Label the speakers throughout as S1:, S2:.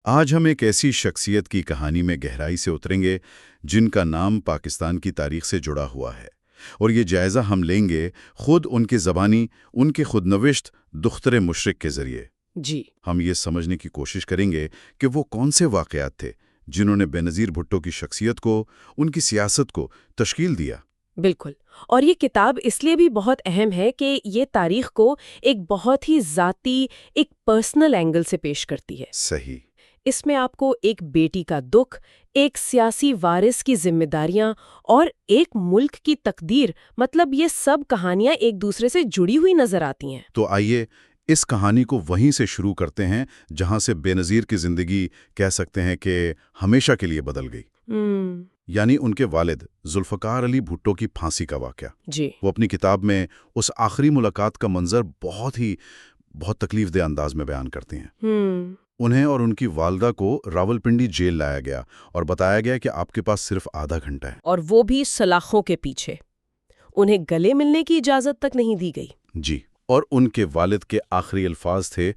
S1: آج ہم ایک ایسی شخصیت کی کہانی میں گہرائی سے اتریں گے جن کا نام پاکستان کی تاریخ سے جڑا ہوا ہے، اور یہ جائزہ ہم لیں گے خود ان کی زبانی، ان کے خود نوشت دختر مشرق کے ذریعے۔
S2: جی،
S1: ہم یہ سمجھنے کی کوشش کریں گے کہ وہ کون سے واقعات تھے جنہوں نے بینظیر بھٹو کی شخصیت کو، ان کی سیاست کو تشکیل دیا۔
S2: بالکل۔ اور یہ کتاب اس لیے بھی بہت اہم ہے کہ یہ تاریخ کو ایک بہت ہی ذاتی، ایک پرسنل اینگل سے پیش کرتی ہے۔
S1: صحیح۔
S2: اس میں آپ کو ایک بیٹی کا دکھ، ایک سیاسی وارث کی ذمہ داریاں اور ایک ملک کی تقدیر، مطلب یہ سب کہانیاں ایک دوسرے سے جڑی ہوئی نظر آتی ہیں۔
S1: تو آئیے اس کہانی کو وہیں سے شروع کرتے ہیں جہاں سے بینظیر کی زندگی کہہ سکتے ہیں کہ ہمیشہ کے لیے بدل گئی۔ یعنی ان کے والد ذوالفقار علی بھٹو کی پھانسی کا واقعہ۔
S2: جی،
S1: وہ اپنی کتاب میں اس آخری ملاقات کا منظر بہت تکلیف دہ انداز میں بیان کرتے ہیں۔ انہیں اور ان کی والدہ کو راولپنڈی جیل لایا گیا اور بتایا گیا کہ آپ کے پاس صرف آدھا گھنٹہ ہے،
S2: اور وہ بھی سلاخوں کے پیچھے۔ انہیں گلے ملنے کی اجازت تک نہیں دی گئی۔
S1: جی، اور ان کے والد کے آخری الفاظ تھے،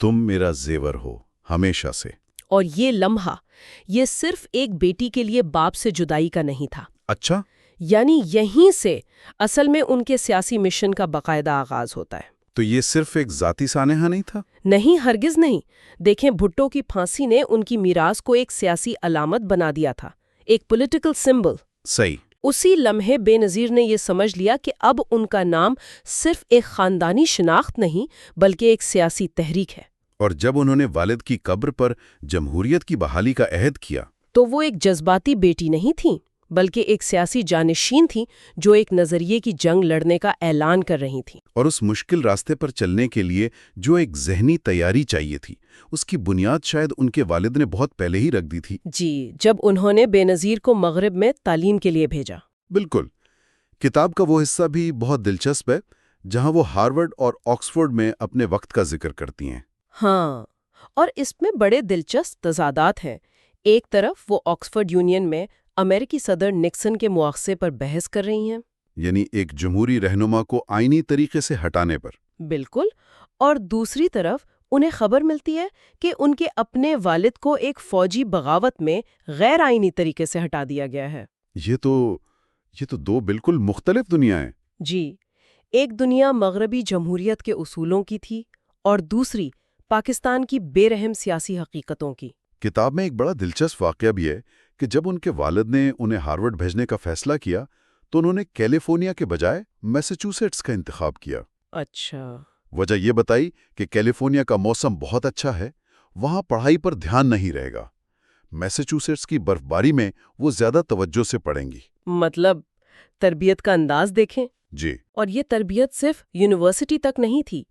S1: تم میرا زیور ہو ہمیشہ سے۔
S2: اور یہ لمحہ، یہ صرف ایک بیٹی کے لیے باپ سے جدائی کا نہیں تھا۔
S1: اچھا،
S2: یعنی یہیں سے اصل میں ان کے سیاسی مشن کا باقاعدہ آغاز ہوتا ہے۔
S1: تو یہ صرف ایک ذاتی سانحہ نہیں تھا؟
S2: نہیں، ہرگز نہیں۔ دیکھیں، بھٹو کی پھانسی نے ان کی میراث کو ایک سیاسی علامت بنا دیا تھا، ایک پولیٹیکل سمبل۔
S1: صحیح۔
S2: اسی لمحے بے نظیر نے یہ سمجھ لیا کہ اب ان کا نام صرف ایک خاندانی شناخت نہیں بلکہ ایک سیاسی تحریک ہے۔
S1: اور جب انہوں نے والد کی قبر پر جمہوریت کی بحالی کا عہد کیا
S2: تو وہ ایک جذباتی بیٹی نہیں تھیں بلکہ ایک سیاسی جانشین تھیں جو ایک نظریے کی جنگ لڑنے کا اعلان کر رہی تھیں۔
S1: اور اس مشکل راستے پر چلنے کے لیے جو ایک ذہنی تیاری چاہیے تھی، اس کی بنیاد شاید ان کے والد نے بہت پہلے ہی رکھ دی تھی۔
S2: جی، جب انہوں نے بے نظیر کو مغرب میں تعلیم کے لیے بھیجا۔
S1: بالکل۔ کتاب کا وہ حصہ بھی بہت دلچسپ ہے جہاں وہ ہارورڈ اور آکسفورڈ میں اپنے وقت کا ذکر کرتی ہیں۔
S2: ہاں، اور اس میں بڑے دلچسپ تضادات ہیں۔ ایک طرف وہ آکسفورڈ یونین میں امریکی صدر نکسن کے مواخذے پر بحث کر رہی ہیں،
S1: یعنی ایک جمہوری رہنما کو آئینی طریقے سے ہٹانے پر۔
S2: بالکل۔ اور دوسری طرف انہیں خبر ملتی ہے کہ ان کے اپنے والد کو ایک فوجی بغاوت میں غیر آئینی طریقے سے ہٹا دیا گیا ہے۔
S1: یہ تو دو بالکل مختلف دنیایں۔
S2: جی، ایک دنیا مغربی جمہوریت کے اصولوں کی تھی اور دوسری پاکستان کی بے رحم سیاسی حقیقتوں کی۔
S1: کتاب میں ایک بڑا دلچسپ واقعہ بھی ہے کہ جب ان کے والد نے انہیں ہارورڈ بھیجنے کا فیصلہ کیا تو انہوں نے کیلیفورنیا کے بجائے میساچوسیٹس کا انتخاب کیا۔
S2: اچھا۔
S1: وجہ یہ بتائی کہ کیلیفورنیا کا موسم بہت اچھا ہے، وہاں پڑھائی پر دھیان نہیں رہے گا۔ میساچوسیٹس کی برف باری میں وہ زیادہ توجہ سے پڑھیں گی۔
S2: مطلب تربیت کا انداز دیکھیں۔
S1: جی۔
S2: اور یہ تربیت صرف یونیورسٹی تک نہیں تھی۔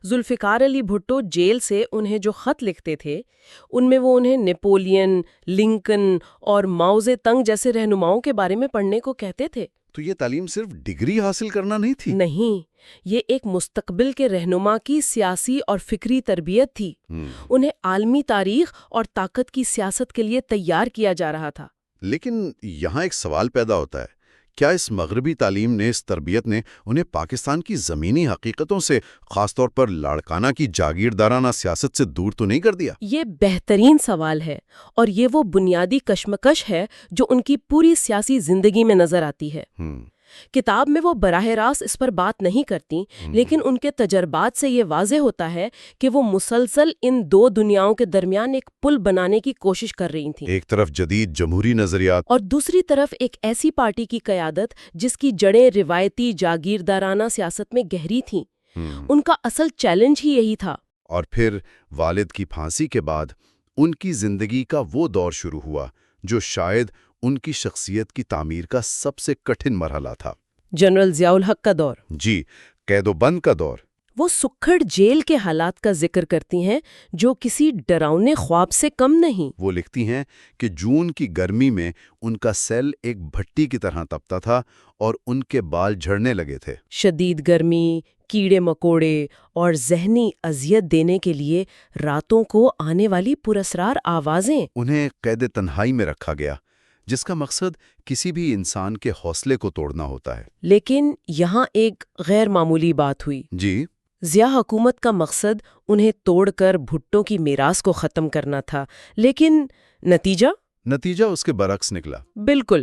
S2: ذوالفقار علی بھٹو جیل سے انہیں جو خط لکھتے تھے ان میں وہ انہیں نیپولین، لنکن اور ماؤ زے تنگ جیسے رہنماؤں کے بارے میں پڑھنے کو کہتے تھے۔
S1: تو یہ تعلیم صرف ڈگری حاصل کرنا نہیں تھی؟
S2: نہیں، یہ ایک مستقبل کے رہنما کی سیاسی اور فکری تربیت تھی۔ انہیں عالمی تاریخ اور طاقت کی سیاست کے لیے تیار کیا جا رہا تھا۔
S1: لیکن یہاں ایک سوال پیدا ہوتا ہے، کیا اس مغربی تعلیم نے، اس تربیت نے انہیں پاکستان کی زمینی حقیقتوں سے، خاص طور پر لاڑکانہ کی جاگیردارانہ سیاست سے دور تو نہیں کر دیا؟
S2: یہ بہترین سوال ہے، اور یہ وہ بنیادی کشمکش ہے جو ان کی پوری سیاسی زندگی میں نظر آتی ہے۔ کتاب میں وہ براہ راست اس پر بات نہیں کرتی، لیکن ان کے تجربات سے یہ واضح ہوتا ہے کہ وہ مسلسل ان دو دنیاؤں کے درمیان ایک پل بنانے کی کوشش کر رہی تھیں۔
S1: ایک طرف جدید جمہوری نظریات
S2: اور دوسری طرف ایک ایسی پارٹی کی قیادت جس کی جڑیں روایتی جاگیردارانہ سیاست میں گہری تھیں۔ ان کا اصل چیلنج ہی یہی تھا۔ اور
S1: پھر والد کی پھانسی کے بعد ان کی زندگی کا وہ دور شروع ہوا جو شاید ان کی شخصیت کی تعمیر کا سب سے کٹھن مرحلہ تھا۔
S2: جنرل ضیاء الحق کا دور۔
S1: جی، قید و بند کا دور۔
S2: وہ سکھڑ جیل کے حالات کا ذکر کرتی ہیں جو کسی ڈراؤنے خواب سے کم نہیں۔
S1: وہ لکھتی ہیں کہ جون کی گرمی میں ان کا سیل ایک بھٹی کی طرح تپتا تھا اور ان کے بال جھڑنے لگے تھے۔
S2: شدید گرمی، کیڑے مکوڑے اور ذہنی اذیت دینے کے لیے راتوں کو آنے والی پراسرار آوازیں۔
S1: انہیں قید تنہائی میں رکھا گیا، جس کا مقصد کسی بھی انسان کے حوصلے کو توڑنا ہوتا ہے۔
S2: لیکن یہاں ایک غیر معمولی بات ہوئی۔
S1: جی۔
S2: ضیاء حکومت کا مقصد انہیں توڑ کر بھٹو کی میراث کو ختم کرنا تھا، لیکن نتیجہ
S1: اس کے برعکس نکلا۔
S2: بالکل،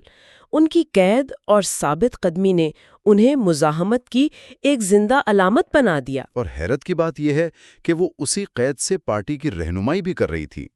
S2: ان کی قید اور ثابت قدمی نے انہیں مزاحمت کی ایک زندہ علامت بنا دیا۔
S1: اور حیرت کی بات یہ ہے کہ وہ اسی قید سے پارٹی کی رہنمائی بھی کر رہی تھی۔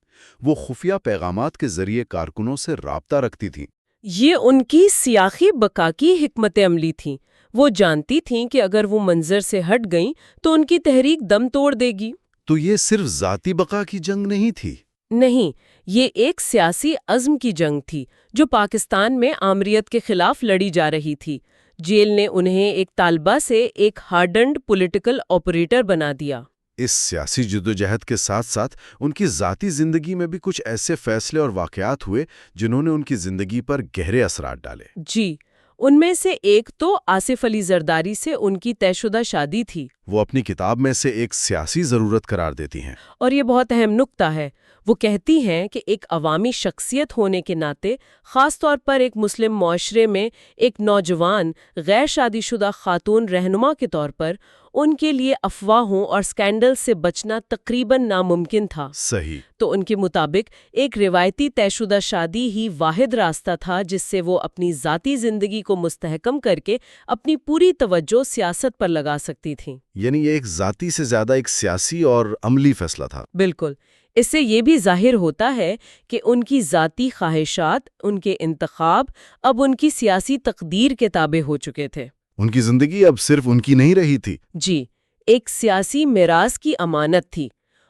S1: وہ خفیہ پیغامات کے ذریعے کارکنوں سے رابطہ رکھتی تھیں۔
S2: یہ ان کی سیاسی بقا کی حکمت عملی تھی۔ وہ جانتی تھیں کہ اگر وہ منظر سے ہٹ گئیں تو ان کی تحریک دم توڑ دے گی۔
S1: تو یہ صرف ذاتی بقا کی جنگ نہیں تھی؟
S2: نہیں، یہ ایک سیاسی عزم کی جنگ تھی جو پاکستان میں آمریت کے خلاف لڑی جا رہی تھی۔ جیل نے انہیں ایک طالبہ سے ایک ہارڈنڈ پولیٹیکل آپریٹر بنا دیا۔
S1: اس سیاسی جدوجہد کے ساتھ ساتھ ان کی ذاتی زندگی میں بھی کچھ ایسے فیصلے اور واقعات ہوئے جنہوں نے ان کی زندگی پر گہرے اثرات ڈالے۔
S2: جی، ان میں سے ایک تو آصف علی زرداری سے ان کی طے شدہ شادی تھی۔
S1: وہ اپنی کتاب میں سے ایک سیاسی ضرورت قرار دیتی ہیں۔
S2: اور یہ بہت اہم نکتہ ہے۔ وہ کہتی ہیں کہ ایک عوامی شخصیت ہونے کے ناطے، خاص طور پر ایک مسلم معاشرے میں ایک نوجوان غیر شادی شدہ خاتون رہنما کے طور پر، ان کے لیے افواہوں اور سکینڈل سے بچنا تقریباً ناممکن تھا۔
S1: صحیح۔
S2: تو ان کے مطابق ایک روایتی طے شدہ شادی ہی واحد راستہ تھا جس سے وہ اپنی ذاتی زندگی کو مستحکم کر کے اپنی پوری توجہ سیاست پر لگا سکتی تھیں۔
S1: یعنی یہ ایک ذاتی سے زیادہ ایک سیاسی اور عملی فیصلہ تھا۔
S2: بالکل۔ اس سے یہ بھی ظاہر ہوتا ہے کہ ان کی ذاتی خواہشات، ان کے انتخاب اب ان کی سیاسی تقدیر کے تابع ہو چکے تھے۔
S1: ان کی زندگی اب صرف ان کی نہیں رہی تھی۔
S2: جی، ایک سیاسی میراث کی امانت تھی،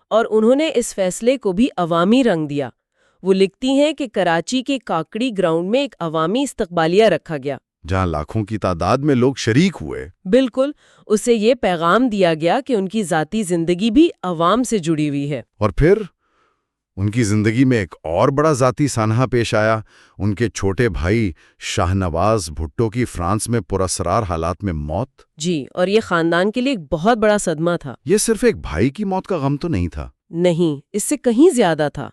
S2: اور انہوں نے اس فیصلے کو بھی عوامی رنگ دیا۔ وہ لکھتی ہیں کہ کراچی کے کاکڑی گراؤنڈ میں ایک عوامی استقبالیہ رکھا گیا،
S1: جہاں لاکھوں کی تعداد میں لوگ شریک ہوئے۔
S2: بالکل، اسے یہ پیغام دیا گیا کہ ان کی ذاتی زندگی بھی عوام سے جڑی ہوئی ہے۔
S1: اور پھر ان کی زندگی میں ایک اور بڑا ذاتی سانحہ پیش آیا۔ ان کے چھوٹے بھائی شاہ نواز بھٹو کی فرانس میں پراسرار حالات میں موت۔
S2: جی، اور یہ خاندان کے لیے ایک بہت بڑا صدمہ تھا۔
S1: یہ صرف ایک بھائی کی موت کا غم تو نہیں تھا۔
S2: نہیں، اس سے کہیں زیادہ تھا۔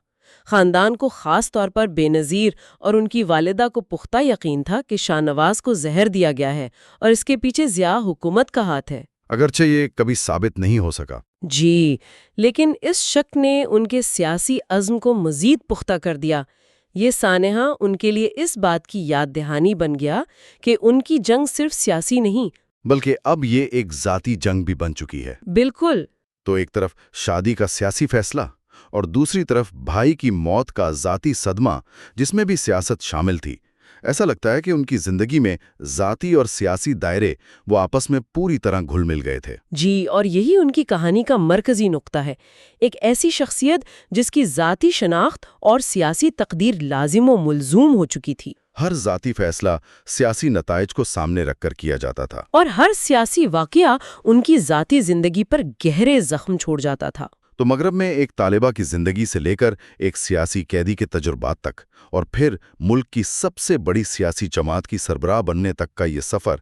S2: خاندان کو خاص طور پر بے نظیر اور ان کی والدہ کو پختہ یقین تھا کہ شاہ نواز کو زہر دیا گیا ہے اور اس کے پیچھے ضیاء حکومت کا ہاتھ ہے۔
S1: اگرچہ یہ کبھی ثابت نہیں ہو سکا۔
S2: جی، لیکن اس شک نے ان کے سیاسی عزم کو مزید پختہ کر دیا۔ یہ سانحہ ان کے لیے اس بات کی یاد دہانی بن گیا کہ ان کی جنگ صرف سیاسی نہیں،
S1: بلکہ اب یہ ایک ذاتی جنگ بھی بن چکی ہے۔
S2: بالکل۔
S1: تو ایک طرف شادی کا سیاسی فیصلہ اور دوسری طرف بھائی کی موت کا ذاتی صدمہ جس میں بھی سیاست شامل تھی۔ ایسا لگتا ہے کہ ان کی زندگی میں ذاتی اور سیاسی دائرے وہ آپس میں پوری طرح گھل مل گئے تھے۔
S2: جی، اور یہی ان کی کہانی کا مرکزی نقطہ ہے۔ ایک ایسی شخصیت جس کی ذاتی شناخت اور سیاسی تقدیر لازم و ملزوم ہو چکی تھی۔
S1: ہر ذاتی فیصلہ سیاسی نتائج کو سامنے رکھ کر کیا جاتا تھا،
S2: اور ہر سیاسی واقعہ ان کی ذاتی زندگی پر گہرے زخم چھوڑ جاتا تھا۔
S1: تو مغرب میں ایک طالبہ کی زندگی سے لے کر ایک سیاسی قیدی کے تجربات تک، اور پھر ملک کی سب سے بڑی سیاسی جماعت کی سربراہ بننے تک کا یہ سفر،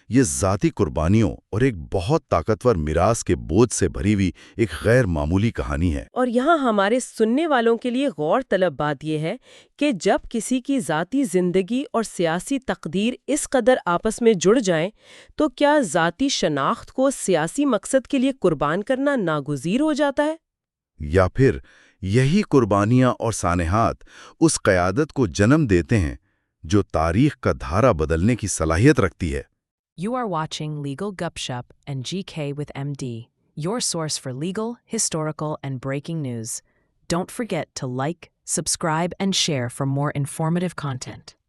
S1: یہ ذاتی قربانیوں اور ایک بہت طاقتور میراث کے بوجھ سے بھری ہوئی ایک غیر معمولی کہانی ہے۔
S2: اور یہاں ہمارے سننے والوں کے لیے غور طلب بات یہ ہے کہ جب کسی کی ذاتی زندگی اور سیاسی تقدیر اس قدر آپس میں جڑ جائیں تو کیا ذاتی شناخت کو سیاسی مقصد کے لیے قربان کرنا ناگزیر ہو جاتا ہے؟
S1: یا پھر یہی قربانیاں اور سانحات اس قیادت کو جنم دیتے ہیں جو تاریخ کا دھارا بدلنے کی صلاحیت رکھتی ہے۔
S3: You are watching Legal Gupshup and GK with MD, your source for legal, historical, and breaking news. Don't forget to like, subscribe, and share for more informative content.